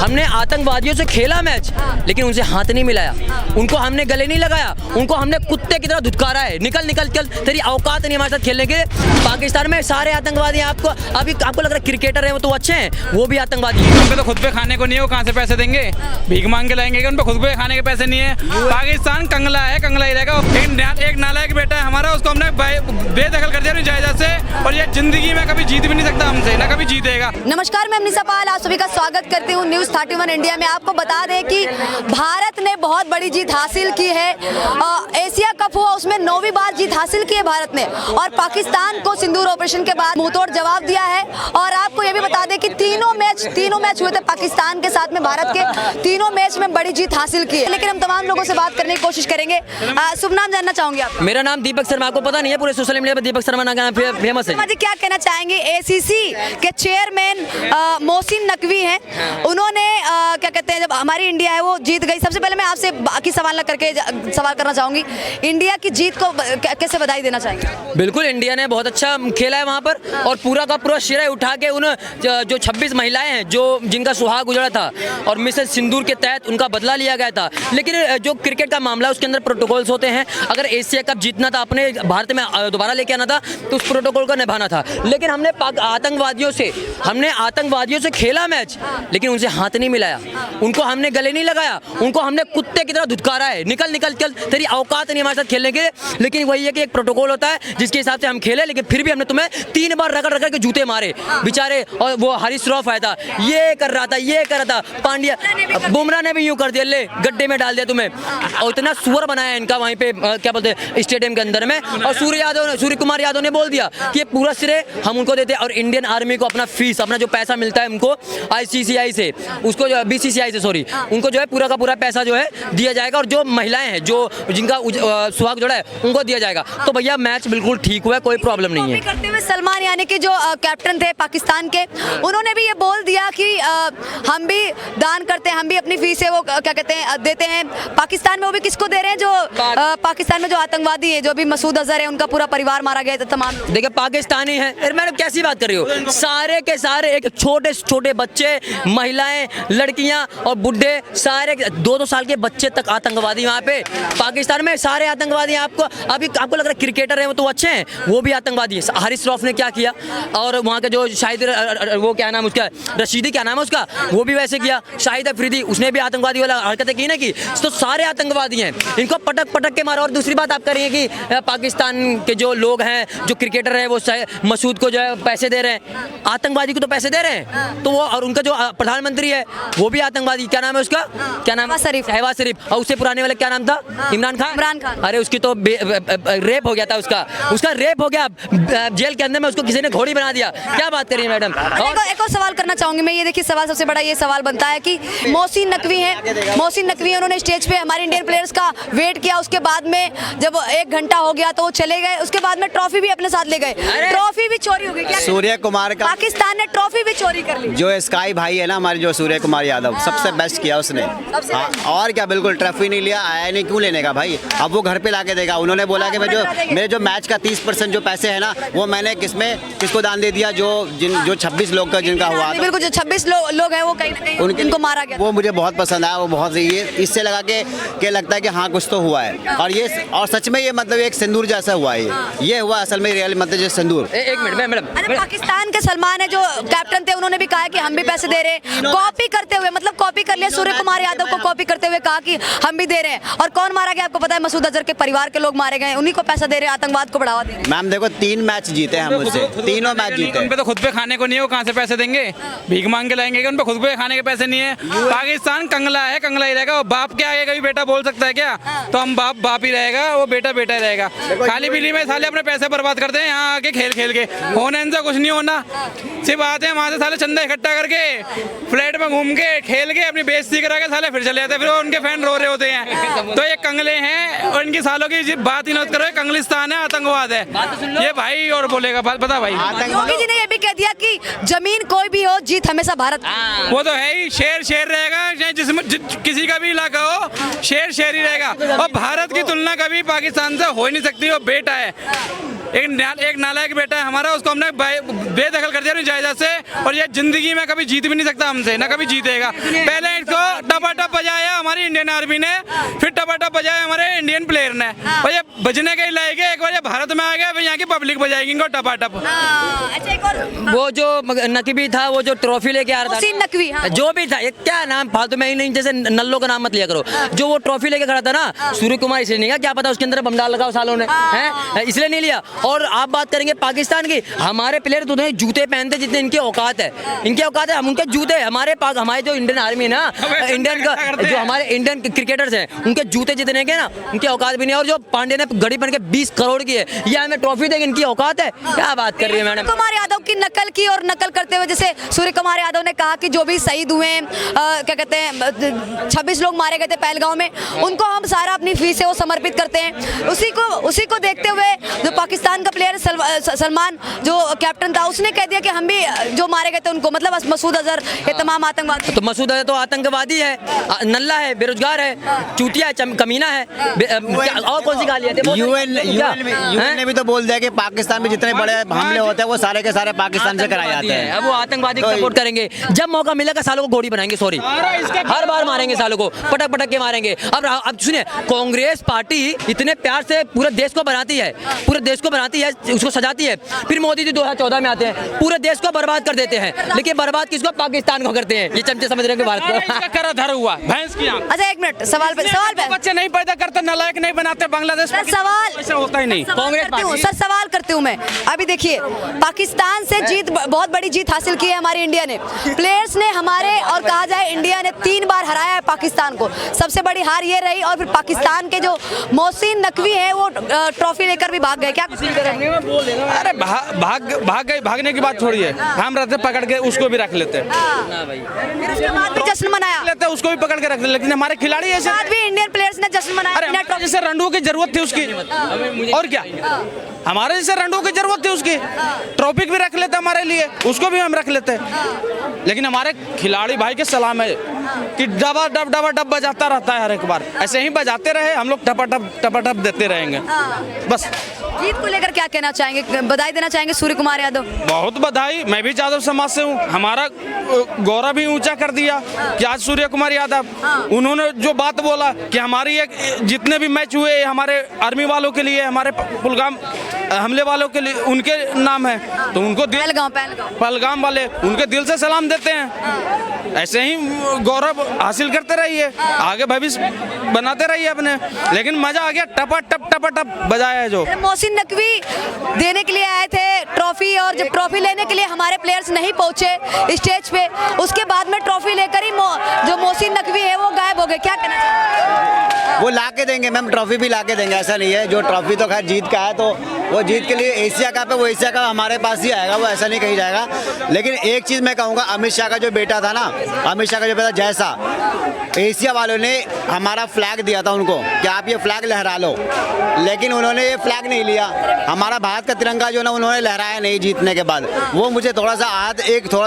हमने आतंकवादियों से खेला मैच, लेकिन उनसे हाथ नहीं मिलाया, उनको हमने गले नहीं लगाया, उनको हमने कुत्ते की तरह धुतकारा है। निकल निकल चल, तेरी औकात नहीं हमारे साथ खेलने के। पाकिस्तान में सारे आतंकवादी हैं। आपको लग रहा है क्रिकेटर है वो तो अच्छे हैं, वो भी आतंकवादी हैं। उन पे तो खुद पे खाने को नहीं है, वो कहाँ से पैसे देंगे? भीख मांग के लाएंगे, उन पे खुद पे खाने के पैसे नहीं है। पाकिस्तान कंगला है, कंगला ही रहेगा। एक नालायक बेटा है हमारा, उसको हमने बेदखल कर दिया अपनी जायदाद से, और ये जिंदगी में कभी जीत भी नहीं सकता हमसे, ना कभी जीतेगा। नमस्कार, मैं अमनीसा पाल, आप सभी का स्वागत करती हूँ न्यूज़ 31 इंडिया में। आपको बता दें कि भारत ने बहुत बड़ी जीत हासिल की है। एशिया कप हुआ, उसमें 9वीं बार जीत हासिल की है भारत ने, और पाकिस्तान को सिंदूर ऑपरेशन के बाद मुंहतोड़ जवाब दिया है। और आपको ये भी बता दें कि तीनों मैच हुए थे पाकिस्तान के साथ में, भारत के तीनों मैच में बड़ी जीत हासिल की है। लेकिन हम तमाम लोगों से बात करने की कोशिश करेंगे। शुभ नाम जानना चाहूंगी आप? मेरा नाम दीपक शर्मा, को पता नहीं है, पूरे सोशल मीडिया पर दीपक शर्मा नाम फेमस है। जी, क्या कहना चाहेंगे? एसीसी के चेयरमैन मोहसिन नकवी हैं, उन्होंने क्या कहते हैं, जब हमारी इंडिया है वो जीत गई। सबसे पहले मैं आपसे बाकी सवाल करना चाहूंगी, इंडिया की जीत को कैसे बधाई देना चाहेंगे? बिल्कुल, इंडिया ने बहुत अच्छा खेला है वहाँ पर, और पूरा का पूरा श्रेय उठा के उन जो 26 महिलाएं हैं जिनका सुहाग गुजरा था और मिशन सिंदूर के तहत उनका बदला लिया गया था। लेकिन जो क्रिकेट का मामला है उसके अंदर प्रोटोकॉल्स होते हैं। अगर एशिया कप जीतना था, अपने भारत में दोबारा लेके आना था, तो उस प्रोटोकॉल को निभाना था। लेकिन हमने आतंकवादियों से खेला मैच, लेकिन उनसे हाथ नहीं मिलाया, उनको हमने गले नहीं लगाया, उनको हमने कुत्ते की तरह धुतकारा है। निकल निकल चल, तेरी औकात नहीं हमारे साथ खेलने के। लेकिन वही है कि एक प्रोटोकॉल होता है जिसके हिसाब से हम खेले, लेकिन फिर भी हमने तुम्हें 3 बार रगड़ के जूते मारे बेचारे। और वो हरीश रॉफ आया था, ये कर रहा था, पांड्या, बुमराह ने भी यूं कर दिया, ले गड्ढे में डाल दिया तुम्हें। और इतना सुअर बनाया इनका वहीं पे क्या बोलते हैं स्टेडियम के अंदर में। और सूर्य कुमार यादव ने बोल दिया कि ये पूरा श्रेय हम उनको देते हैं, और इंडियन आर्मी को अपना फीस, अपना जो पैसा मिलता है उनको ICCI से, उसको जो BCCI से सॉरी, उनको जो है पूरा का पूरा पैसा जो है दिया जाएगा। और जो महिलाएं हैं जिनका सुहाग जुड़ा है उनको दिया जाएगा। तो भैया मैच बिल्कुल ठीक हुआ है, कोई प्रॉब्लम नहीं है। करते हुए सलमान यानी कि जो कैप्टन थे पाकिस्तान के, उन्होंने भी ये बोल दिया कि हम भी दान करते हैं, हम भी अपनी फीस है वो क्या कहते हैं देते हैं। पाकिस्तान में वो भी किसको दे रहे हैं? जो पाकिस्तान में जो आतंकवादी है, जो अभी मसूद अजहर है, उनका पूरा परिवार मारा गया था। तमाम देखिए पाकिस्तानी है, मैडम कैसी बात कर रही हो? सारे के सारे एक छोटे बच्चे, महिलाएं, लड़कियां और बुढ़े, सारे 2-2 साल के बच्चे तक आतंकवादी वहाँ पे पाकिस्तान में सारे आतंकवादी हैं। आपको लग रहा है क्रिकेटर है वो तो अच्छे हैं, वो भी आतंकवादी है। हरीश रॉफ ने क्या किया, और वहाँ का जो शाहिद वो क्या नाम उसका, रशीदी क्या नाम है उसका, वो भी वैसे किया। शाहिद अफरीदी, उसने भी आतंकवादी वाला हरकतें की ना की। तो सारे आतंकवादी हैं, इनको पटक के मारा। और दूसरी बात आप कह रही हैं कि पाकिस्तान के जो लोग हैं, जो क्रिकेटर है, वो मसूद को जो है पैसे दे रहे हैं, आतंकवादी को तो पैसे दे रहे हैं। तो वो, और उनका जो प्रधानमंत्री है वो भी आतंकवादी, क्या नाम है उसका, क्या नाम है? शहबाज शरीफ। और उससे पुराने वाले क्या नाम था? इमरान खान। अरे उसकी तो रेप हो गया था, उसका रेप हो गया जेल के अंदर में, उसको किसी ने घोड़ी बना दिया। क्या बात कर रही है मैडम? एक और सवाल करना चाहूंगी मैं। ये देखिए सवाल, सबसे बड़ा ये सवाल बनता है कि मोहसिन नकवी हैं, उन्होंने स्टेज पे हमारे इंडियन प्लेयर्स का वेट किया। उसके बाद में जब 1 घंटा हो गया तो वो चले गए। उसके बाद में ट्रॉफी भी अपने साथ ले गए, ट्रॉफी भी चोरी हो गई। क्या सूर्य कुमार का, पाकिस्तान ने ट्रॉफी भी चोरी कर ली। जो स्काई भाई है ना हमारे, जो सूर्य कुमार यादव, सबसे बेस्ट किया उसने। और क्या, बिल्कुल ट्रॉफी नहीं लिया, आया नहीं, क्यों लेने का भाई? अब वो घर पे लाके देगा। उन्होंने बोला कि मेरे जो मैच का 30% जो पैसे है ना, वो मैंने किसको दान दे दिया, जो 26 लोग का जिनका हुआ। बिल्कुल, जो 26 लोग हैं वो कहीं ना कहीं उनको मारा गया। वो मुझे बहुत पसंद आया, वो बहुत ये इससे लगा के लगता है कि हाँ कुछ तो हुआ है। और सच में ये मतलब एक सिंदूर जैसा हुआ है। ये हुआ असल में रियल मतलब जो सिंदूर। एक मिनट मैडम, पाकिस्तान के सलमान है जो कैप्टन थे, उन्होंने भी कहा कि हम भी पैसे दे रहे हैं, कॉपी करते हुए, मतलब कॉपी कर लिया सूर्य कुमार यादव को, कॉपी करते हुए कहा कि हम भी दे रहे हैं। और कौन मारा गया आपको पता है? मसूद अजहर के परिवार के लोग मारे गए, उन्हीं को पैसा दे रहे हैं, आतंकवाद को बढ़ावा दे रहे हैं। मैम देखो 3 मैच जीते हम उससे, तीनों मैच जीते। उन पे तो खुद पे खाने को नहीं है, वो कहाँ से पैसे देंगे? भीख मांग के लाएंगे, उन पे खुद पे खाने के पैसे नहीं है। पाकिस्तान कंगला है, कंगला ही रहेगा। बाप के आगे कभी बेटा बोल सकता है क्या? तो हम बाप ही रहेगा, वो बेटा ही रहेगा। खाली बिली में साले अपने पैसे बर्बाद करते हैं यहाँ आके खेल के, होने इनसे कुछ नहीं होना। सिर्फ आते हैं वहाँ से साले चंदा इकट्ठा करके, फ्लैट में घूम के, खेल के, अपनी बेइज्जती करा के साले फिर चले जाते हैं। फिर उनके फैन रो रहे होते हैं। तो ये कंगले हैं, और इनकी सालों की बात ही मत करो। कंगलिस्तान है, आतंकवाद है ये भाई। और बोलेगा बता भाई। योगी जी ने ये भी कह दिया कि जमीन कोई भी हो, जीत हमेशा भारत। वो तो है ही, शेर रहेगा, चाहे जिसमें किसी का भी इलाका हो, शेर ही रहेगा। और भारत की तुलना कभी पाकिस्तान से हो ही नहीं सकती। वो बेटा है, एक नालायक बेटा है हमारा, उसको हमने बेदखल कर दिया अपनी जायदाद से, और ये जिंदगी में कभी जीत भी नहीं सकता हमसे, ना कभी जीतेगा। पहले इसको टपाटप बजाया हमारी इंडियन आर्मी ने, फिर टपाटप बजाया हमारे इंडियन प्लेयर ने, और ये बजने के ही लायक है। एक बार ये भारत में आ गया, फिर यहाँ की पब्लिक बजाएगी इनको टपाटप। अच्छा, एक और वो जो नकवी था, वो जो ट्रॉफी लेके आ रहा मोहसिन था, नकवी, हाँ। जो भी था, ये क्या नाम फालतू में ही नहीं, जैसे नल्लो का नाम मत लिया करो। जो वो ट्रॉफी लेके खड़ा था ना, सूर्य कुमार, इसलिए नहीं, क्या पता उसके अंदर बम डाल लगा सालों ने, हैं, इसलिए नहीं लिया। और आप बात करेंगे पाकिस्तान की, हमारे प्लेयर तो उतने जूते पहनते जितने इनके औकात है, इनके औकात है, हम उनके जूते, हमारे जो इंडियन आर्मी है ना, इंडियन का जो हमारे इंडियन क्रिकेटर्स हैं, उनके जूते जितने के ना, उनकी औकात भी नहीं। और जो पांडे ने घड़ी पहन के 20 करोड़ की है, ये हमें ट्रॉफी देगी, इनकी औकात है, क्या बात कर रही है मैडम। कुमार यादव की नकल की, और नकल करते हुए जैसे सूर्य कुमार यादव ने कहा कि जो भी शहीद हुए हैं, क्या कहते हैं, 26 लोग मारे गए थे पहलगांव में, उनको हम सारा अपनी फीस से वो समर्पित करते हैं। उसी को देखते हुए जो पाकिस्तान का प्लेयर सलमान, जो कैप्टन था, उसने कह दिया कि हम भी जो मारे गए थे उनको, मतलब मसूद अजहर, ये तमाम आतंकवादी। तो मसूद अजहर तो आतंकवादी है, नल्ला है, बेरोजगार है, चूतिया है, कमीना है, और कौन सी गाली है? यूएन ने भी तो बोल दिया कि पाकिस्तान में जितने बड़े हमले होते हैं वो सारे के सारे पाकिस्तान से कराए जाते हैं। अब वो आतंकवादी को सपोर्ट करेंगे, जब मौका मिलेगा सालों को गोली बनाएंगे, सॉरी, हर बार मारेंगे सालों को, पटक पटक के मारेंगे। अब सुनिए, कांग्रेस पार्टी इतने प्यार से पूरे देश को बनाती है, पूरे देश को बनाती है, उसको सजाती है, फिर मोदी जी 2014 में आते हैं, पूरे देश को बर्बाद कर देते हैं, लेकिन बर्बाद किसको? पाकिस्तान को करते हैं। ये चमचे समझ रहे हैं भारत को। करा धर हुआ भैंस की आंख। अच्छा, एक मिनट, सवाल पे बच्चे नहीं पैदा करते, नालायक नहीं बनाते बांग्लादेश। सवाल ऐसा होता ही नहीं। कांग्रेस पार्टी, सर सवाल करती हूँ मैं। अभी देखिए, पाकिस्तान से जीत, बहुत बड़ी जीत हासिल की है हमारी इंडिया ने, प्लेयर्स ने हमारे, और कहा जाए इंडिया ने 3 बार हराया है पाकिस्तान को, सबसे बड़ी हार ये रही। और फिर पाकिस्तान के जो मोहसिन नकवी है, वो ट्रॉफी लेकर भी भाग गए, क्या? अरे भागने की बात छोड़िए, हम रहते पकड़ के उसको भी रख लेते, फिर उसके बाद भी जश्न मनाया, लेते उसको भी पकड़ के रख लेते, लेकिन हमारे खिलाड़ी ऐसे बाद भी इंडियन प्लेयर्स ने जश्न मनाया बिना अरे जैसे रंडू की जरूरत थी उसकी, और क्या हमारे जैसे रंडू की जरूरत थी उसकी, ट्रॉफी भी रख लेते हमारे लिए, उसको भी हम रख लेते। लेकिन हमारे खिलाड़ी भाई के सलाम है कि डबा डब बजाता रहता है, हर एक बार ऐसे ही बजाते रहे, हम लोग टपाटप देते रहेंगे बस। जीत को लेकर क्या कहना चाहेंगे, बधाई देना चाहेंगे सूर्य कुमार यादव? बहुत बधाई, मैं भी यादव समाज से हूँ, हमारा गौरव भी ऊंचा कर दिया कि आज सूर्य कुमार यादव, उन्होंने जो बात बोला कि हमारी एक जितने भी मैच हुए हमारे आर्मी वालों के लिए, हमारे पुलगाम हमले वालों के लिए, उनके नाम है, तो उनको पहलगाम वाले, उनके दिल से सलाम देते हैं। ऐसे ही गौरव हासिल करते रहिए, आगे भविष्य बनाते रहिए अपने। लेकिन मजा आ गया, टपाटप बजाया है जो। मोहसिन नकवी देने के लिए आए थे ट्रॉफी, और जब ट्रॉफी लेने के लिए हमारे प्लेयर्स नहीं पहुंचे स्टेज पे, उसके बाद में ट्रॉफी लेकर ही जो मोहसिन नकवी है वो गायब हो गए, क्या कहना चाहिए? वो ला के देंगे मैम, ट्रॉफी भी ला के देंगे, ऐसा नहीं है। जो ट्रॉफी तो खैर जीत का है, तो वो जीत के लिए एशिया कप है, वो एशिया कप हमारे पास ही आएगा, वो ऐसा नहीं कही जाएगा। लेकिन एक चीज़ मैं कहूँगा, अमित शाह का जो बेटा था ना, अमित शाह का जो बेटा जैसा, एशिया वालों ने हमारा फ्लैग दिया था उनको कि आप ये फ्लैग लहरा लो, लेकिन उन्होंने ये फ्लैग नहीं लिया। हमारा भारत का तिरंगा जो ना उन्होंने लहराया नहीं जीतने के बाद। वो मुझे थोड़ा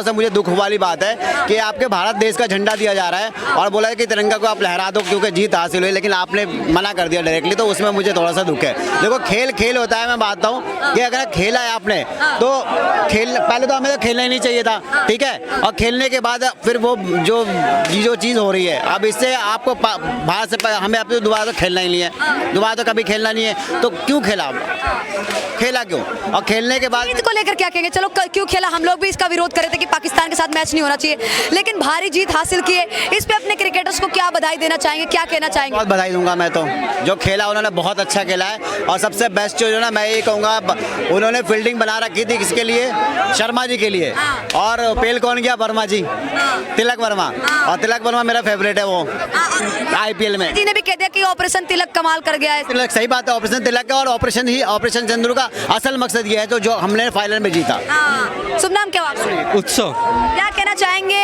सा मुझे दुख वाली बात है कि आपके भारत देश का झंडा दिया जा रहा है और बोला है कि तिरंगा को आप लहरा दो क्योंकि जीत हासिल हुई, लेकिन आपने मना कर दिया डायरेक्टली, तो उसमें मुझे थोड़ा सा दुख है। देखो, खेल होता है, मैं बात हूँ कि अगर खेला है आपने तो पहले तो हमें तो खेलना ही नहीं चाहिए था, ठीक है, और खेलने के बाद फिर वो जो चीज़ हो रही है, अब इससे आपको भारत से हमें अब दोबारा तो खेलना ही नहीं है, दोबारा तो कभी खेलना नहीं है, तो क्यों खेला क्यों? और खेलने के बाद जीत को लेकर क्या कहेंगे? चलो, क्यों खेला, हम लोग भी इसका विरोध कर रहे थे कि पाकिस्तान के साथ मैच नहीं होना चाहिए, लेकिन भारी जीत हासिल की है, इस पे अपने क्रिकेटर्स को क्या बधाई देना चाहेंगे, क्या कहना चाहेंगे? बहुत बधाई दूंगा मैं तो, जो खेला उन्होंने बहुत अच्छा खेला है। और सबसे बेस्ट जो ना, मैं ये कहूँगा, उन्होंने फील्डिंग बना रखी थी किसके लिए? शर्मा जी के लिए। और पेल कौन गया? वर्मा जी, तिलक वर्मा, और तिलक वर्मा मेरा फेवरेट है वो IPL में। जी ने भी कह दिया कि ऑपरेशन तिलक कमाल कर गया है। तिलक, सही बात है, ऑपरेशन तिलक है, और ऑपरेशन चंद्रू का असल मकसद ये है तो जो हमने फाइनल में जीता। शुभ नाम क्या आपका? उत्सव। क्या कहना चाहेंगे?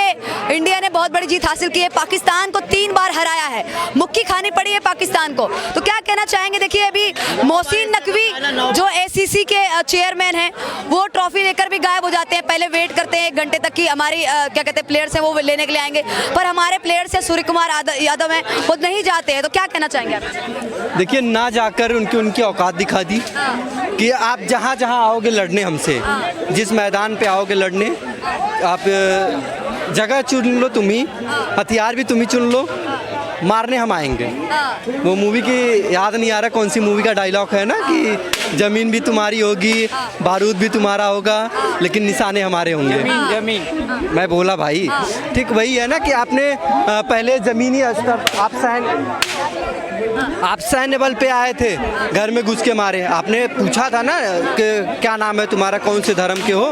इंडिया ने बहुत बड़ी जीत हासिल की है, पाकिस्तान को 3 बार हराया है, मुक्की खानी पड़ी है पाकिस्तान को। तो क्या कहना चाहेंगे? देखिए अभी मोहसिन नकवी जो ACC के चेयरमैन हैं वो ट्रॉफी लेकर भी गायब हो जाते हैं। पहले वेट करते हैं 1 घंटे तक कि हमारी क्या कहते हैं प्लेयर्स हैं वो लेने के लिए आएंगे, पर हमारे प्लेयर्स हैं सूर्य कुमार यादव हैं वो नहीं जाते हैं। तो क्या कहना चाहेंगे आप? देखिए ना जाकर उनकी औकात दिखा दी कि आप जहाँ जहाँ आओगे लड़ने हमसे, जिस मैदान पे आओगे लड़ने, आप जगह चुन लो तुम ही, हथियार भी तुम ही चुन लो, मारने हम आएंगे। वो मूवी की याद नहीं आ रहा कौन सी मूवी का डायलॉग है ना कि ज़मीन भी तुम्हारी होगी, बारूद भी तुम्हारा होगा, लेकिन निशाने हमारे होंगे। जमीन मैं बोला भाई ठीक वही है ना कि आपने पहले ज़मीनी स्तर आप सैन्य बल पे आए थे, घर में घुस के मारे। आपने पूछा था ना कि क्या नाम है तुम्हारा, कौन से धर्म के हो,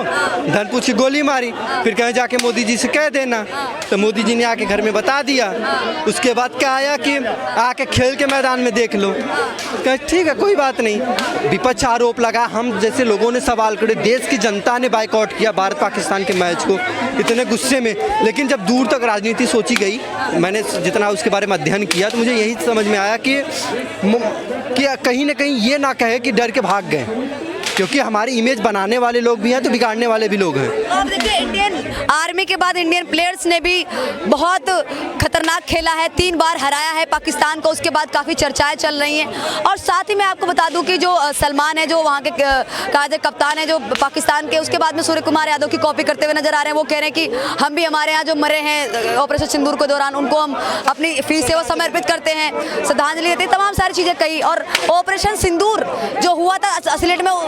धन पूछ के गोली मारी। फिर कहीं जाके मोदी जी से कह देना, तो मोदी जी ने आके घर में बता दिया। उसके बाद क्या आया कि आके खेल के मैदान में देख लो। कहे ठीक है कोई बात नहीं। विपक्ष आरोप लगा, हम जैसे लोगों ने सवाल करे, देश की जनता ने बाइकआउट किया भारत पाकिस्तान के मैच को इतने गुस्से में। लेकिन जब दूर तक राजनीति सोची गई, मैंने जितना उसके बारे में अध्ययन किया, तो मुझे यही समझ में आया कि कहीं ना कहीं ये ना कहे कि डर के भाग गए, क्योंकि हमारी इमेज बनाने वाले लोग भी हैं तो बिगाड़ने वाले भी लोग हैं। अब देखिए इंडियन आर्मी के बाद इंडियन प्लेयर्स ने भी बहुत खतरनाक खेला है, 3 बार हराया है पाकिस्तान को। उसके बाद काफ़ी चर्चाएं चल रही हैं। और साथ ही मैं आपको बता दूं कि जो सलमान है, जो वहाँ के कायदे कप्तान है जो पाकिस्तान के, उसके बाद में सूर्य कुमार यादव की कॉपी करते हुए नजर आ रहे हैं। वो कह रहे हैं कि हम भी हमारे यहाँ जो मरे हैं ऑपरेशन सिंदूर के दौरान, उनको हम अपनी फीस से वो समर्पित करते हैं, श्रद्धांजलि देते हैं, तमाम सारी चीज़ें कही। और ऑपरेशन सिंदूर जो हुआ था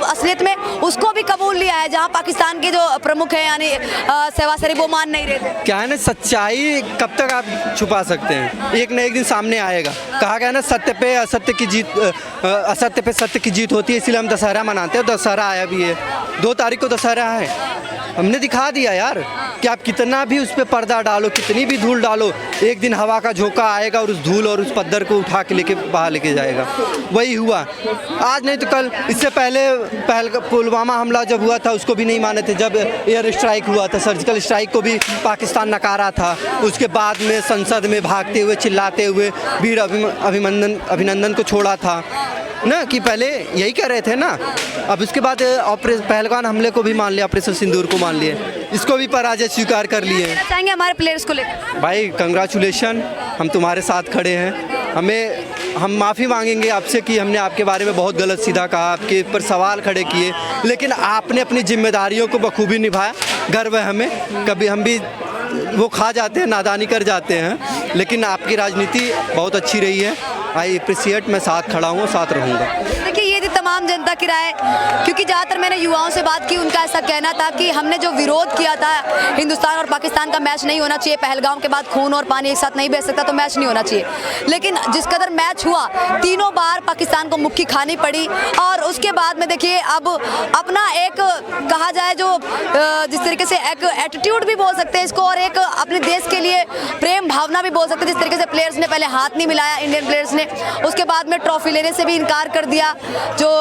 असलियत में उसको भी कबूल लिया है, जहां पाकिस्तान के जो प्रमुख हैं यानी शहबाज शरीफ वो मान नहीं रहे थे। क्या है ना, सच्चाई कब तक आप छुपा सकते हैं, एक न एक दिन सामने आएगा। कहा गया ना सत्य पे असत्य की जीत, असत्य पे सत्य की जीत होती है, इसलिए हम दशहरा मनाते हैं। दशहरा आया भी है, 2 तारीख को दशहरा है। हमने दिखा दिया यार कि आप कितना भी उस पर पर्दा डालो, कितनी भी धूल डालो, एक दिन हवा का झोंका आएगा और उस धूल और उस पद्दर को उठा के लेके बाहर लेके जाएगा। वही हुआ आज नहीं तो कल। इससे पहले पुलवामा हमला जब हुआ था उसको भी नहीं माने थे, जब एयर स्ट्राइक हुआ था, सर्जिकल स्ट्राइक को भी पाकिस्तान नकारा था। उसके बाद में संसद में भागते हुए चिल्लाते हुए वीर अभिनंदन को छोड़ा था ना, कि पहले यही कह रहे थे ना। अब उसके बाद पहलगाम हमले को भी मान लिया, ऑपरेशन सिंदूर को मान लिए, इसको भी पराजय स्वीकार कर लिए। चाहेंगे हमारे प्लेयर्स को लेकर? भाई कंग्रेचुलेशन, हम तुम्हारे साथ खड़े हैं। हम माफ़ी मांगेंगे आपसे कि हमने आपके बारे में बहुत गलत सीधा कहा, आपके ऊपर सवाल खड़े किए, लेकिन आपने अपनी जिम्मेदारियों को बखूबी निभाया। गर्व है हमें, कभी हम भी वो खा जाते हैं, नादानी कर जाते हैं, लेकिन आपकी राजनीति बहुत अच्छी रही है। आई अप्रिशिएट, मैं साथ खड़ा हूँ, साथ रहूँगा। देखिए ये थी तमाम जनता की राय, क्योंकि ज़्यादातर मैंने युवाओं से बात की, उनका ऐसा कहना था कि हमने जो विरोध किया था हिंदुस्तान और पाकिस्तान का मैच नहीं होना चाहिए, पहलगाम के बाद खून और पानी एक साथ नहीं बह सकता, तो मैच नहीं होना चाहिए। लेकिन जिस कदर मैच हुआ, 3 बार पाकिस्तान को मुक्की खानी पड़ी। और उसके बाद में देखिए अब अपना एक कहा जाए जो जिस तरीके से एक एटीट्यूड भी बोल सकते हैं इसको, और एक अपने देश के लिए प्रेम भावना भी बोल सकते हैं। जिस तरीके से प्लेयर्स ने पहले हाथ नहीं मिलाया इंडियन प्लेयर्स ने, उसके बाद में ट्रॉफी लेने से भी इनकार कर दिया जो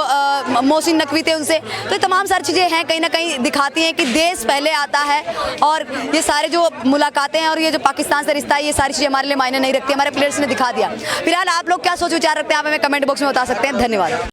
मोहसिन नकवी थे उनसे। तो ये तमाम सारी चीज़ें हैं, कहीं ना कहीं दिखाती हैं कि देश पहले आता है। और ये सारे जो मुलाकातें हैं और ये जो पाकिस्तान से रिश्ता है, ये सारी चीज़ें हमारे लिए मायने नहीं रखती, हमारे प्लेयर्स ने दिखा दिया। फिलहाल आप लोग क्या सोच विचार रखते हैं, आप हमें कमेंट बॉक्स में बता सकते हैं। धन्यवाद।